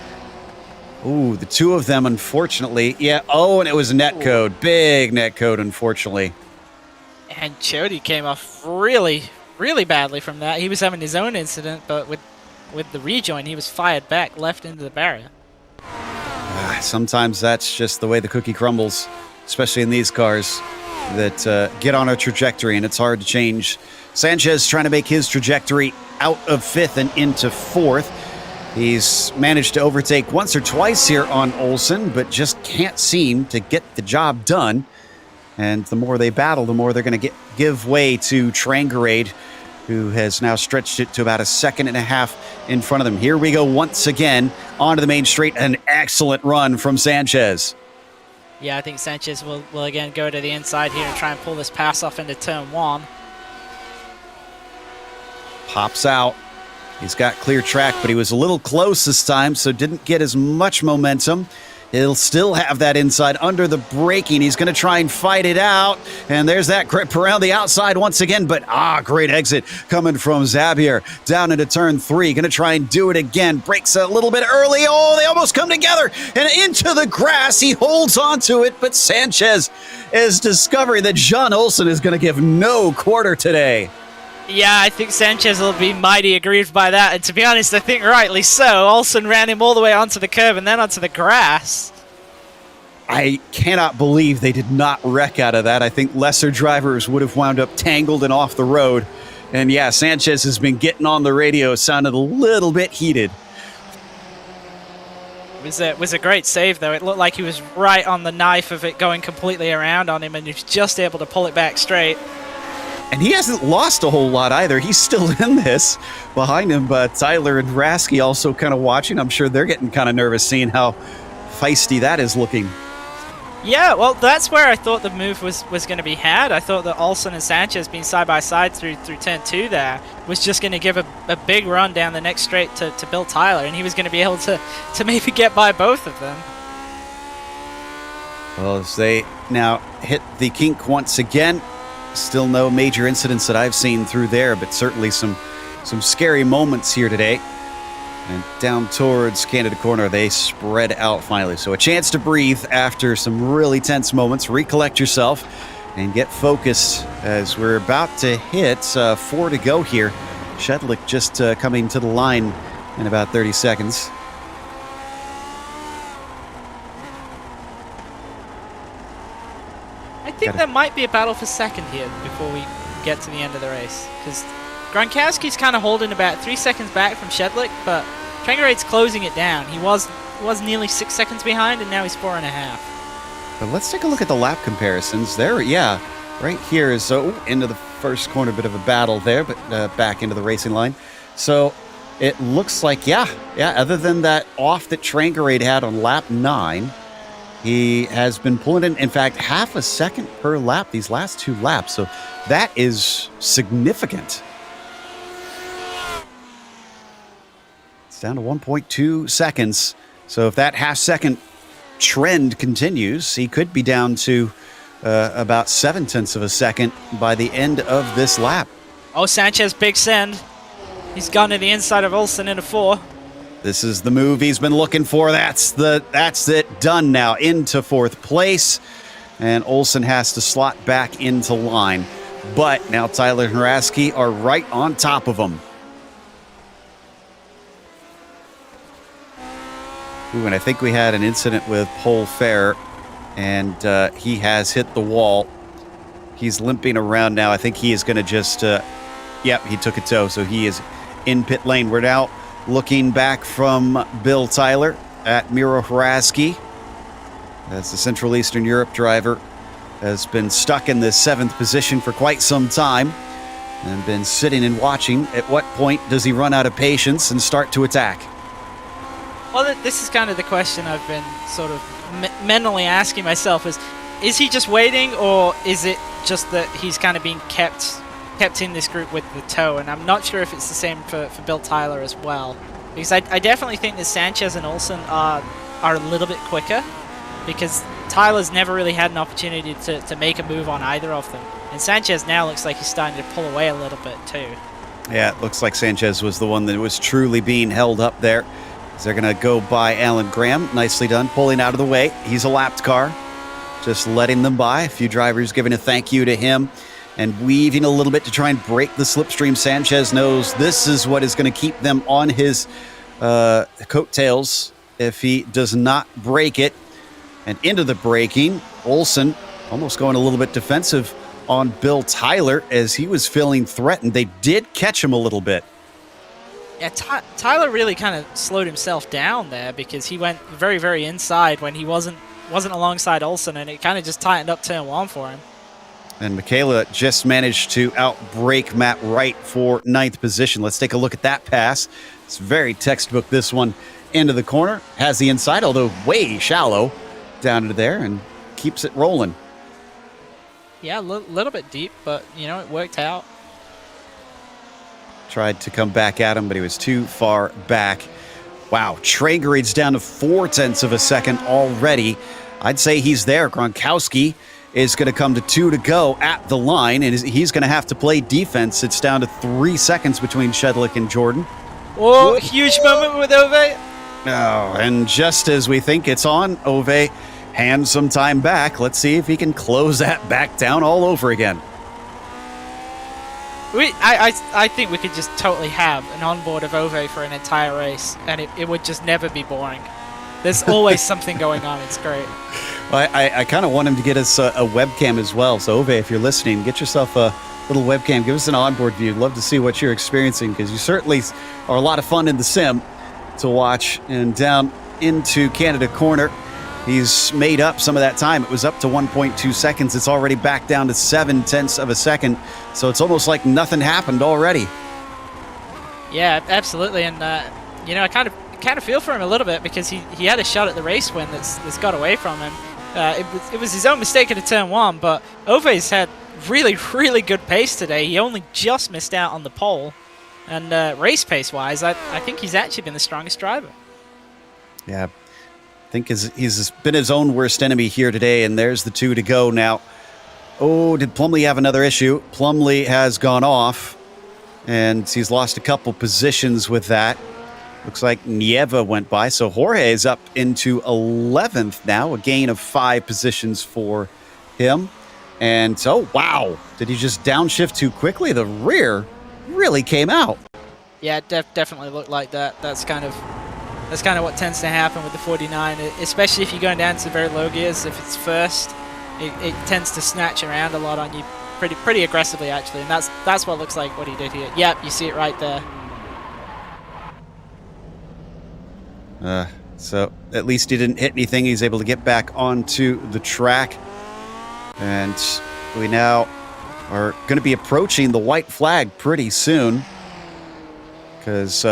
S2: Oh, the 2 of them, unfortunately. Yeah, oh, and it was net code. Big net code, unfortunately. And Chiotti came off really, really badly from that. He was having his own incident, but with the rejoin, he was fired back left into the barrier. Sometimes that's just the way the cookie crumbles, especially in these cars that get on a trajectory, and it's hard to change. Sanchez trying to make his trajectory out of 5th and into 4th. He's managed to overtake once or twice here on Olsen, but just can't seem to get the job done. And the more they battle, the more they're going to give way to Trangrade, who has now stretched it to about 1.5 seconds in front of them. Here we go once again onto the main straight. An excellent run from Sanchez. Yeah, I think Sanchez will again go to the inside here and try and pull this pass off into turn 1. Pops out. He's got clear track, but he was a little close this time, so didn't get as much momentum. He'll still have that inside under the braking. He's going to try and fight it out. And there's that grip around the outside once again. But, great exit coming from Zabier down into turn 3. Going to try and do it again. Brakes a little bit early. Oh, they almost come together. And into the grass. He holds on to it. But Sanchez is discovering that John Olsen is going to give no quarter today. Yeah, I think Sanchez will be mighty aggrieved by that, and to be honest, I think rightly so. Olsen ran him all the way onto the curb and then onto the grass. I cannot believe they did not wreck out of that. I think lesser drivers would have wound up tangled and off the road. And yeah, Sanchez has been getting on the radio, sounded a little bit heated. It was a great save, though. It looked like he was right on the knife of it going completely around on him, and he was just able to pull it back straight. And he hasn't lost a whole lot either. He's still in this. Behind him, Tyler and Rasky also kind of watching. I'm sure they're getting kind of nervous seeing how feisty that is looking. Yeah, well, that's where I thought the move was going to be had. I thought that Olsen and Sanchez being side by side through turn 2 there was just going to give a big run down the next straight to Bill Tyler, and he was going to be able to maybe get by both of them. Well, as they now hit the kink once again, still no major incidents that I've seen through there, but certainly some scary moments here today. And down towards Canada Corner, they spread out finally. So a chance to breathe after some really tense moments. Recollect yourself and get focused as we're about to hit 4 to go here. Shedlick just coming to the line in about 30 seconds. I think there might be a battle for second here before we get to the end of the race. Because Gronkowski's kind of holding about 3 seconds back from Shedlick, but Trangrade's closing it down. He was nearly 6 seconds behind, and now he's 4.5.
S1: But let's take a look at the lap comparisons. There, yeah, right here is into the first corner, bit of a battle there, but back into the racing line. So it looks like, yeah, other than that off that Trangerade had on lap 9, he has been pulling in fact, half a second per lap these last 2 laps. So that is significant. It's down to 1.2 seconds. So if that half-second trend continues, he could be down to about 0.7 of a second by the end of this lap.
S2: Oh, Sanchez, big send. He's gone to the inside of Olsen in a 4.
S1: This is the move he's been looking for. That's it. Done now. Into 4th place. And Olsen has to slot back into line. But now Tyler and Hraske are right on top of him. Ooh, and I think we had an incident with Pole Fair, and he has hit the wall. He's limping around now. I think he is going to just, he took a tow, so he is in pit lane. We're now looking back from Bill Tyler at Miro Hraske, as the Central Eastern Europe driver has been stuck in the 7th position for quite some time and been sitting and watching. At what point does he run out of patience and start to attack?
S2: Well, this is kind of the question I've been sort of mentally asking myself is he just waiting, or is it just that he's kind of being kept in this group with the tow? And I'm not sure if it's the same for Bill Tyler as well. Because I definitely think that Sanchez and Olsen are a little bit quicker, because Tyler's never really had an opportunity to make a move on either of them. And Sanchez now looks like he's starting to pull away a little bit too. Yeah,
S1: it looks like Sanchez was the one that was truly being held up there. They're going to go by Alan Graham. Nicely done, pulling out of the way. He's a lapped car, just letting them by. A few drivers giving a thank you to him and weaving a little bit to try and break the slipstream. Sanchez knows this is what is going to keep them on his coattails if he does not break it. And into the braking, Olsen almost going a little bit defensive on Bill Tyler as he was feeling threatened. They did catch him a little bit.
S2: Yeah, Tyler really kind of slowed himself down there, because he went very, very inside when he wasn't alongside Olsen, and it kind of just tightened up turn 1 for him.
S1: And Michaela just managed to outbrake Matt Wright for 9th position. Let's take a look at that pass. It's very textbook, this one. Into the corner, has the inside, although way shallow, down into there, and keeps it rolling.
S2: Yeah, a little bit deep, but, it worked out.
S1: Tried to come back at him, but he was too far back. Wow, Trangerad's down to 0.4 of a second already. I'd say he's there. Gronkowski is going to come to 2 to go at the line, and he's going to have to play defense. It's down to 3 seconds between Shedlick and Jordan.
S2: Whoa, huge moment with Ove.
S1: Oh, and just as we think it's on, Ove hands some time back. Let's see if he can close that back down all over again.
S2: I think we could just totally have an onboard of Ove for an entire race, and it would just never be boring. There's always something going on. It's great.
S1: Well, I kind of want him to get us a webcam as well. So, Ove, if you're listening, get yourself a little webcam. Give us an onboard view. Love to see what you're experiencing, because you certainly are a lot of fun in the sim to watch. And down into Canada Corner, he's made up some of that time. It was up to 1.2 seconds. It's already back down to 0.7 of a second. So it's almost like nothing happened already.
S2: Yeah, absolutely. And, I kind of feel for him a little bit, because he had a shot at the race win that's got away from him. It was his own mistake at turn 1, but Ove's had really, really good pace today. He only just missed out on the pole. And race pace-wise, I think he's actually been the strongest driver.
S1: Yeah. I think he's been his own worst enemy here today, and there's the 2 to go now. Oh, did Plumley have another issue? Plumley has gone off, and he's lost a couple positions with that. Looks like Nieva went by, so Jorge is up into 11th now, a gain of 5 positions for him. And so, wow, did he just downshift too quickly? The rear really came out.
S2: Yeah, it definitely looked like that. That's kind of what tends to happen with the 49, especially if you're going down to the very low gears. If it's first, it tends to snatch around a lot on you pretty aggressively, actually, and that's what it looks like what he did here. Yep, you see it right there.
S1: So at least he didn't hit anything. He's able to get back onto the track. And we now are going to be approaching the white flag pretty soon, because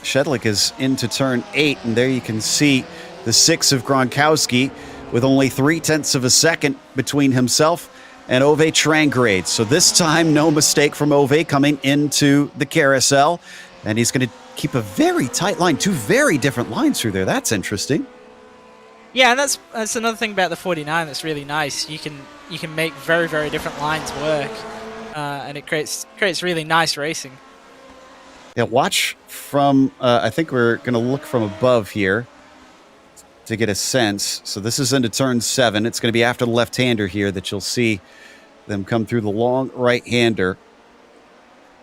S1: Shedlick is into turn 8, and there you can see the 6 of Gronkowski with only 0.3 of a second between himself and Ove Trangrade. So this time, no mistake from Ove coming into the carousel, and he's going to keep a very tight line. 2 very different lines through there. That's interesting.
S2: Yeah, and that's another thing about the 49 that's really nice. You can make very, very different lines work, and it creates really nice racing.
S1: Yeah, watch from, I think we're going to look from above here to get a sense. So this is into turn 7. It's going to be after the left-hander here that you'll see them come through the long right-hander.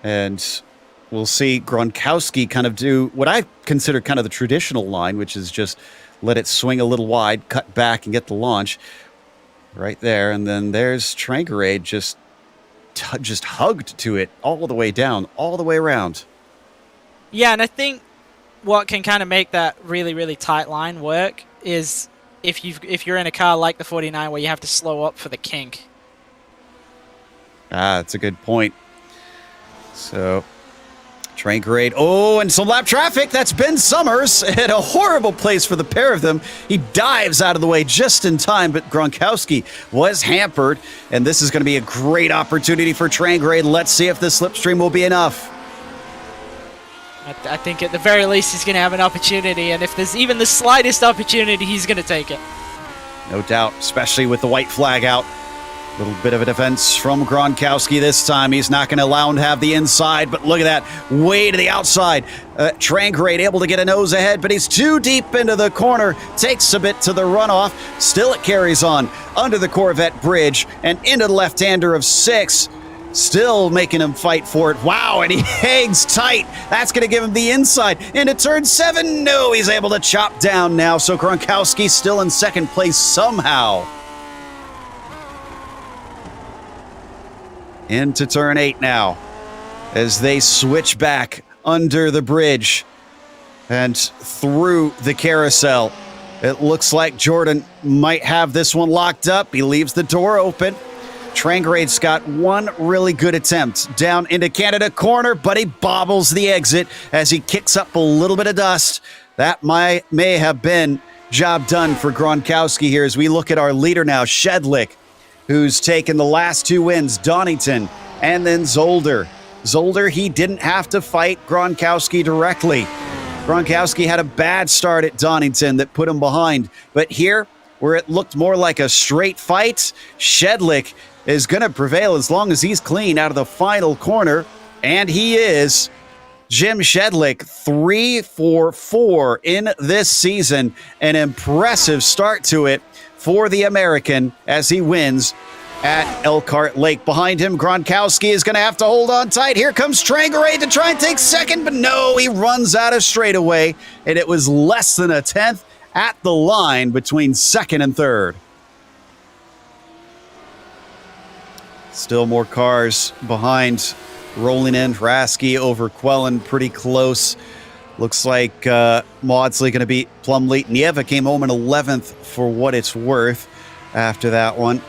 S1: And we'll see Gronkowski kind of do what I consider kind of the traditional line, which is just let it swing a little wide, cut back, and get the launch right there. And then there's Trangrade just hugged to it all the way down, all the way around.
S2: Yeah, and I think what can kind of make that really, really tight line work is if you're in a car like the 49 where you have to slow up for the kink.
S1: Ah, that's a good point. So, Trangrade. Oh, and some lap traffic. That's Ben Summers at a horrible place for the pair of them. He dives out of the way just in time, but Gronkowski was hampered, and this is going to be a great opportunity for Trangrade. Let's see if the slipstream will be enough.
S2: I think at the very least he's going to have an opportunity, and if there's even the slightest opportunity, he's going to take it.
S1: No doubt, especially with the white flag out. A little bit of a defense from Gronkowski this time. He's not going to allow him to have the inside, but look at that, way to the outside. Trangrade able to get a nose ahead, but he's too deep into the corner. Takes a bit to the runoff. Still it carries on under the Corvette bridge and into the left-hander of 6. Still making him fight for it. Wow, and he hangs tight. That's going to give him the inside. Into turn 7. No, he's able to chop down now. So Gronkowski still in second place somehow. Into turn 8 now as they switch back under the bridge and through the carousel. It looks like Jordan might have this one locked up. He leaves the door open. Trangrade's got one really good attempt down into Canada corner, but he bobbles the exit as he kicks up a little bit of dust. That may have been job done for Gronkowski here as we look at our leader now, Shedlick, who's taken the last 2 wins, Donington and then Zolder. Zolder, he didn't have to fight Gronkowski directly. Gronkowski had a bad start at Donington that put him behind. But here, where it looked more like a straight fight, Shedlick is going to prevail as long as he's clean out of the final corner. And he is. Jim Shedlick, 3-for-4 in this season. An impressive start to it for the American as he wins at Elkhart Lake. Behind him, Gronkowski is going to have to hold on tight. Here comes Trangrade to try and take second, but no, he runs out of straightaway, and it was less than a tenth at the line between second and third. Still more cars behind, rolling in. Rasky over Quellen, pretty close. Looks like Maudsley going to beat Plumlee. Nieva came home in 11th for what it's worth after that one.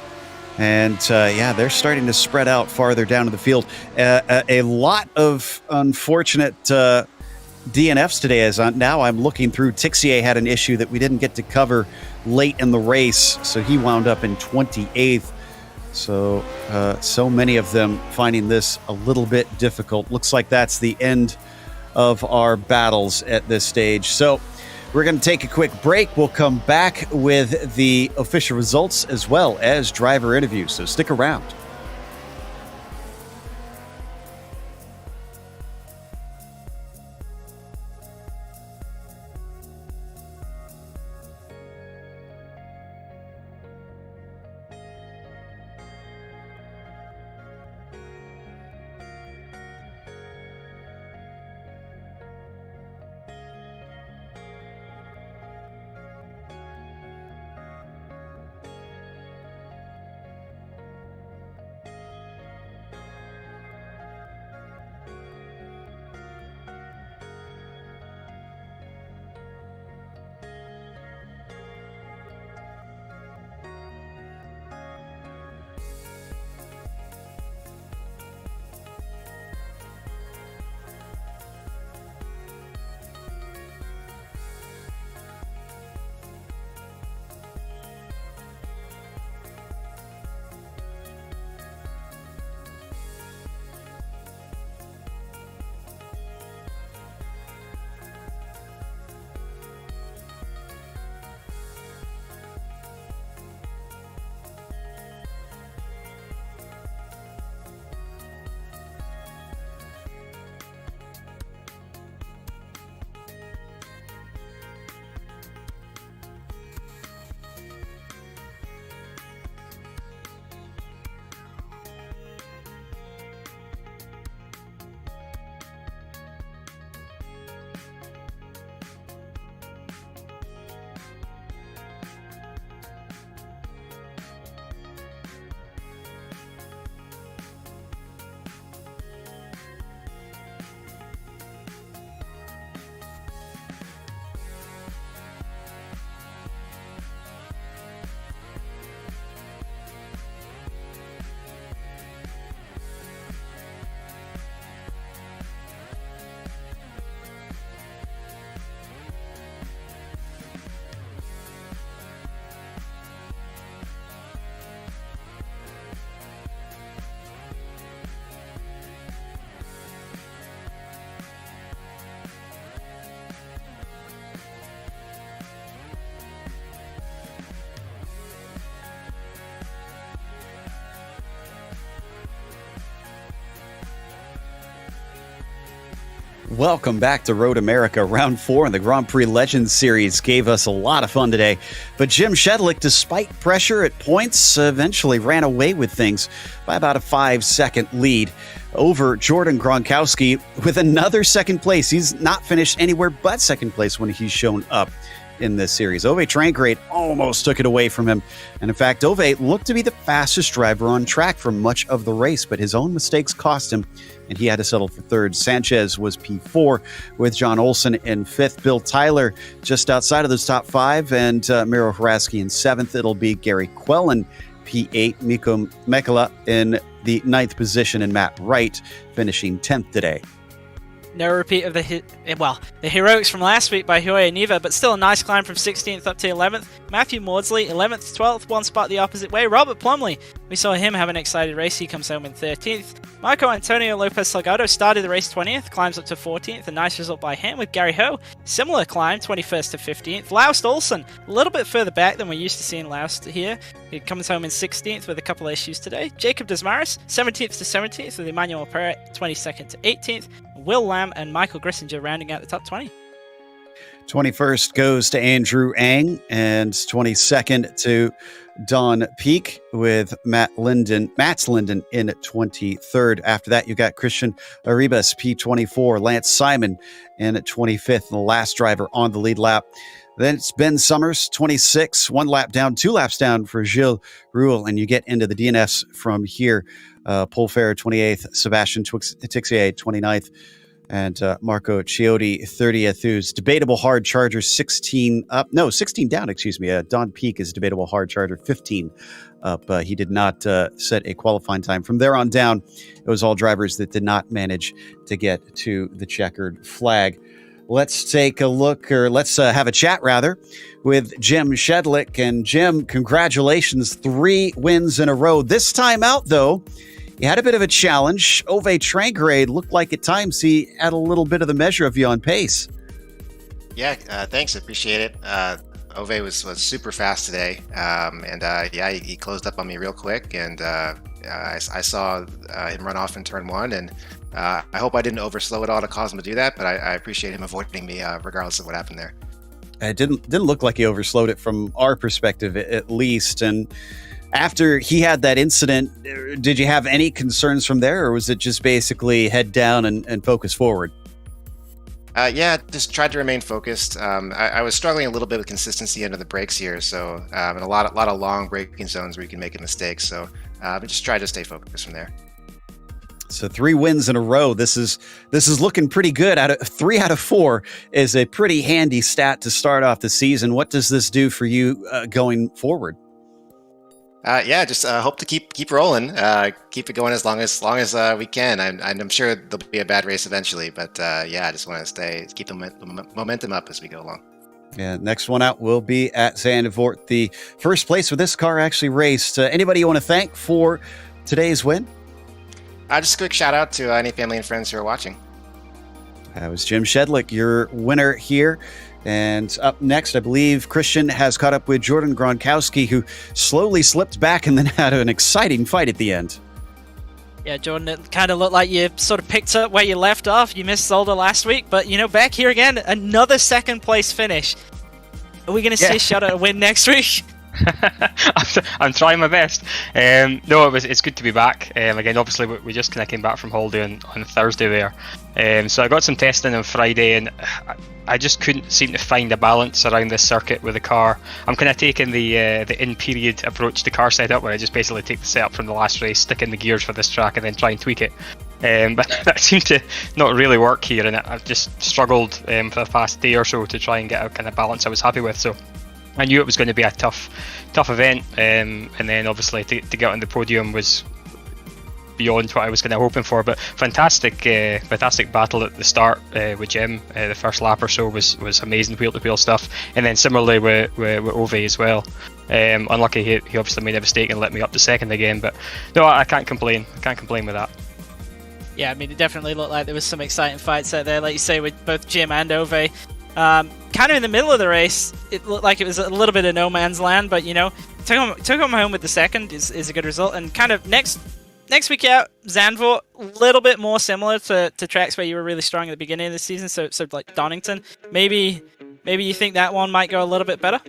S1: And, yeah, they're starting to spread out farther down to the field. A lot of unfortunate DNFs today. As now I'm looking through. Tixier had an issue that we didn't get to cover late in the race, so he wound up in 28th. So, so many of them finding this a little bit difficult. Looks like that's the end of our battles at this stage. So we're going to take a quick break. We'll come back with the official results as well as driver interviews. So stick around. Welcome back to Road America. Round 4 in the Grand Prix Legends Series gave us a lot of fun today. But Jim Shedlick, despite pressure at points, eventually ran away with things by about a 5-second lead over Jordan Gronkowski with another second place. He's not finished anywhere but second place when he's shown up in this series. Ove Trangrade almost took it away from him. And in fact, Ove looked to be the fastest driver on track for much of the race, but his own mistakes cost him, and he had to settle for third. Sanchez was P4 with John Olsen in fifth. Bill Tyler just outside of those top five, and Miro Haraski in seventh. It'll be Gary Quellen P8, Mikko Mekala in the ninth position, and Matt Wright finishing 10th today.
S2: No repeat of the heroics from last week by Huey Neva, but still a nice climb from 16th up to 11th. Matthew Maudsley, 11th, 12th, one spot the opposite way. Robert Plumley, we saw him have an excited race. He comes home in 13th. Marco Antonio Lopez Salgado started the race 20th, climbs up to 14th. A nice result by him with Gary Ho. Similar climb, 21st to 15th. Laust Olsen, a little bit further back than we're used to seeing Laust here. He comes home in 16th with a couple of issues today. Jacob Desmaris, 17th to 17th with Emmanuel Perret, 22nd to 18th. Will Lamb and Michael Grissinger rounding out the top 20.
S1: 21st goes to Andrew Ang, and 22nd to Don Peak with Matt's Linden in 23rd. After that, you got Christian Arribas, P24, Lance Simon in 25th, the last driver on the lead lap. Then it's Ben Summers, 26, 1 lap down, 2 laps down for Gilles Ruel, and you get into the DNFs from here. Paul Ferrer, 28th, Sebastian Tixier, 29th, and Marco Chiotti, 30th, who's debatable hard charger, 16 down, excuse me. Don Peak is debatable hard charger, 15 up. He did not set a qualifying time. From there on down, it was all drivers that did not manage to get to the checkered flag. Let's take a look, or let's have a chat, rather, with Jim Shedlick. And Jim, congratulations, 3 wins in a row. This time out, though, you had a bit of a challenge. Ove Trangrade looked like at times he had a little bit of the measure of you on pace.
S3: Yeah, thanks. I appreciate it. Ove was super fast today. He closed up on me real quick, and I saw him run off in turn 1, and I hope I didn't overslow it all to cause him to do that, but I appreciate him avoiding me regardless of what happened there.
S1: It didn't look like he overslowed it from our perspective, at least. And after he had that incident, did you have any concerns from there, or was it just basically head down and focus forward?
S3: Just tried to remain focused. I was struggling a little bit with consistency under the brakes here, so and a lot of long braking zones where you can make a mistake. So I just tried to stay focused from there.
S1: So 3 wins in a row. This is looking pretty good. 3 out of 4 is a pretty handy stat to start off the season. What does this do for you going forward?
S3: Hope to keep rolling, keep it going as long as we can. I'm sure there'll be a bad race eventually, but I just want to keep the momentum up as we go along.
S1: Yeah, next one out will be at Zandvoort. The first place where this car actually raced. Anybody you want to thank for today's win?
S3: Just a quick shout out to any family and friends who are watching.
S1: That was Jim Shedlick, your winner here. And up next, I believe Christian has caught up with Jordan Gronkowski, who slowly slipped back and then had an exciting fight at the end.
S2: Yeah, Jordan, it kind of looked like you sort of picked up where you left off. You missed Zolder last week, but, back here again, another second place finish. Are we going to see Shudder win next week?
S4: I'm trying my best. It's good to be back. Again, obviously, we just kind of came back from holiday on Thursday there. So I got some testing on Friday, and I just couldn't seem to find a balance around this circuit with the car. I'm kind of taking the in-period approach to car setup, where I just basically take the setup from the last race, stick in the gears for this track, and then try and tweak it. But that seemed to not really work here, and I've just struggled for the past day or so to try and get a kind of balance I was happy with. So I knew it was going to be a tough event, and then obviously to get on the podium was beyond what I was kind of hoping for. But fantastic battle at the start with Jim. The first lap or so was amazing wheel-to-wheel stuff, and then similarly with Ove as well. Unlucky he obviously made a mistake and let me up the second again, but no, I can't complain. I can't complain with that.
S2: Yeah, I mean, it definitely looked like there was some exciting fights out there, like you say, with both Jim and Ove. Kind of in the middle of the race, it looked like it was a little bit of no man's land, but took him home with the second is a good result. And kind of next next week out, Zandvoort, a little bit more similar to tracks where you were really strong at the beginning of the season. So like Donington, maybe you think that one might go a little bit better.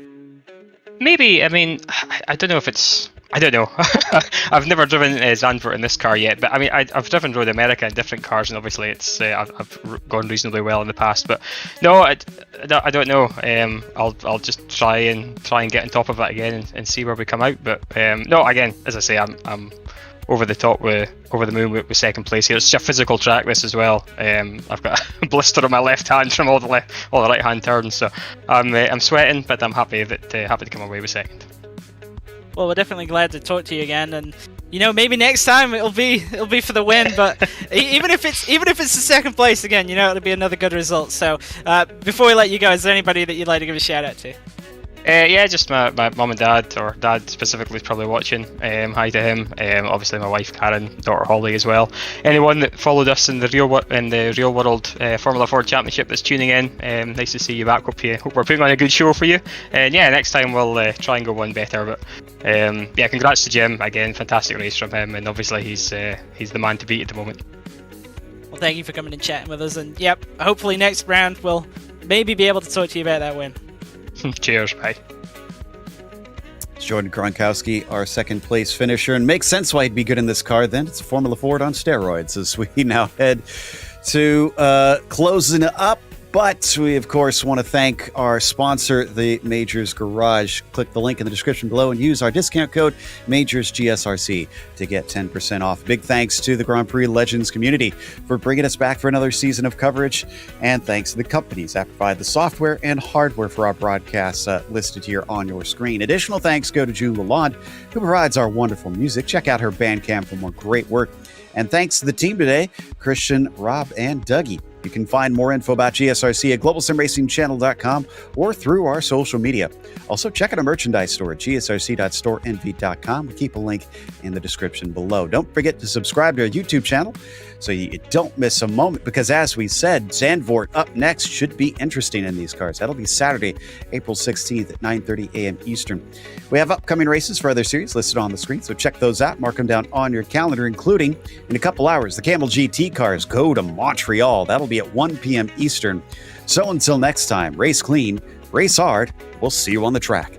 S4: Maybe. I mean, I don't know if it's. I don't know. I've never driven Zandvoort in this car yet, but I mean, I've driven Road America in different cars, and obviously it's I've gone reasonably well in the past. But no, I don't know. I'll just try and get on top of it again and see where we come out. But no, again, as I say, I'm over the moon with second place here. It's such a physical track this as well. I've got a blister on my left hand from all the right hand turns, so I'm sweating, but I'm happy to come away with second.
S2: Well, we're definitely glad to talk to you again, and maybe next time it'll be for the win. But even if it's the second place again, it'll be another good result. So before we let you go, is there anybody that you'd like to give a shout out to?
S4: Yeah, just my mum and dad, or dad specifically is probably watching. Hi to him. Obviously my wife Karen, daughter Holly as well. Anyone that followed us in the real world Formula Ford Championship that's tuning in, nice to see you back. Hope we're putting on a good show for you. And yeah, next time we'll try and go one better. But yeah, congrats to Jim again. Fantastic race from him, and obviously he's the man to beat at the moment.
S2: Well, thank you for coming and chatting with us, and yep, hopefully next round we'll maybe be able to talk to you about that win.
S4: Cheers, bye.
S1: Jordan Gronkowski, our second place finisher, and makes sense why he'd be good in this car then. It's Formula Ford on steroids as we now head to closing up. But we, of course, want to thank our sponsor, the Majors Garage. Click the link in the description below and use our discount code MajorsGSRC to get 10% off. Big thanks to the Grand Prix Legends community for bringing us back for another season of coverage. And thanks to the companies that provide the software and hardware for our broadcasts listed here on your screen. Additional thanks go to June Lalonde, who provides our wonderful music. Check out her Bandcamp for more great work. And thanks to the team today, Christian, Rob, and Dougie. You can find more info about GSRC at globalsimracingchannel.com or through our social media. Also, check out our merchandise store at gsrc.storenv.com. We keep a link in the description below. Don't forget to subscribe to our YouTube channel so you don't miss a moment, because as we said, Zandvoort up next should be interesting in these cars. That'll be Saturday, April 16th at 9:30 a.m. Eastern. We have upcoming races for other series listed on the screen, so check those out. Mark them down on your calendar, including in a couple hours, the Camel GT cars go to Montreal. That'll be at 1 p.m. Eastern. So until next time, race clean, race hard. We'll see you on the track.